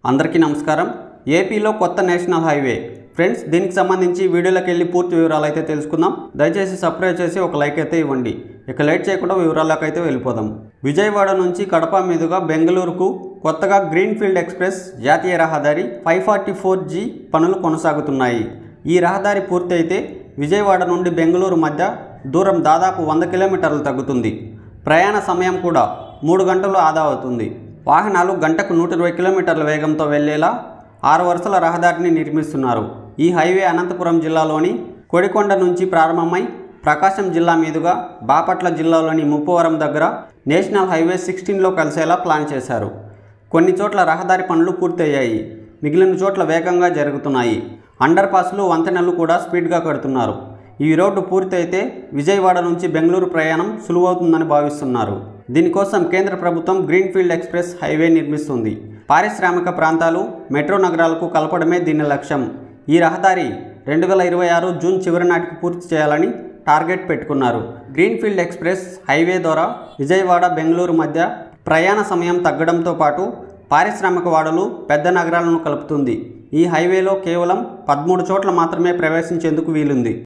అందరికీ నమస్కారం। ఏపీలో కొత్త నేషనల్ హైవే ఫ్రెండ్స్, దీనికి సంబంధించి వీడియోలోకి వెళ్ళి పూర్తి వివరాలు అయితే తెలుసుకుందాం। దయచేసి సబ్స్క్రైబ్ చేసి ఒక లైక్ అయితే ఇవ్వండి। ఇక లేట్ చేయకుండా వివరాల్లోకి అయితే వెళ్ళిపోదాం। విజయవాడ నుంచి కడప మీదుగా బెంగళూరుకు కొత్తగా గ్రీన్ఫీల్డ్ ఎక్స్ప్రెస్ జాతీయ రహదారి 544G పనులు కొనసాగుతున్నాయి। ఈ రహదారి పూర్తి అయితే విజయవాడ నుండి బెంగళూరు మధ్య దూరం దాదాపు 100 కిలోమీటర్లు తగ్గుతుంది। ప్రయాణ సమయం కూడా 3 గంటలు ఆదా అవుతుంది। వాహనాలు గంటకు 120 కిలోమీటర్ల వేగంతో వెళ్లేలా 6 వరుసల రహదారిని నిర్మిస్తున్నారు। ఈ హైవే అనంతపురం జిల్లాలోని కొడికొండ నుంచి ప్రారంభమై ప్రకాశం జిల్లా మీదుగా బాపట్ల జిల్లాలోని ముప్పవరం దగ్గర నేషనల్ హైవే 16లో కలిసేలా ప్లాన్ చేశారు। కొన్ని చోట్ల రహదారి పనులు పూర్తయ్యాయి, మిగిలిన చోట్ల వేగంగా జరుగుతున్నాయి। అండర్ పాస్లు, వంతెనలు కూడా స్పీడ్గా కడుతున్నారు। ఈ రోడ్డు పూర్తయితే విజయవాడ నుంచి బెంగళూరు ప్రయాణం సులువవుతుందని భావిస్తున్నారు। దీనికోసం కేంద్ర ప్రభుత్వం గ్రీన్ఫీల్డ్ ఎక్స్ప్రెస్ హైవే నిర్మిస్తుంది। పారిశ్రామిక ప్రాంతాలు, మెట్రో నగరాలకు కలపడమే దీని లక్ష్యం। ఈ రహదారి 2026 జూన్ చివరి నాటికి పూర్తి చేయాలని టార్గెట్ పెట్టుకున్నారు। గ్రీన్ఫీల్డ్ ఎక్స్ప్రెస్ హైవే ద్వారా విజయవాడ, బెంగళూరు మధ్య ప్రయాణ సమయం తగ్గడంతో పాటు పారిశ్రామిక వాడలు, పెద్ద నగరాలను కలుపుతుంది। ఈ హైవేలో కేవలం 13 చోట్ల మాత్రమే ప్రవేశించేందుకు వీలుంది।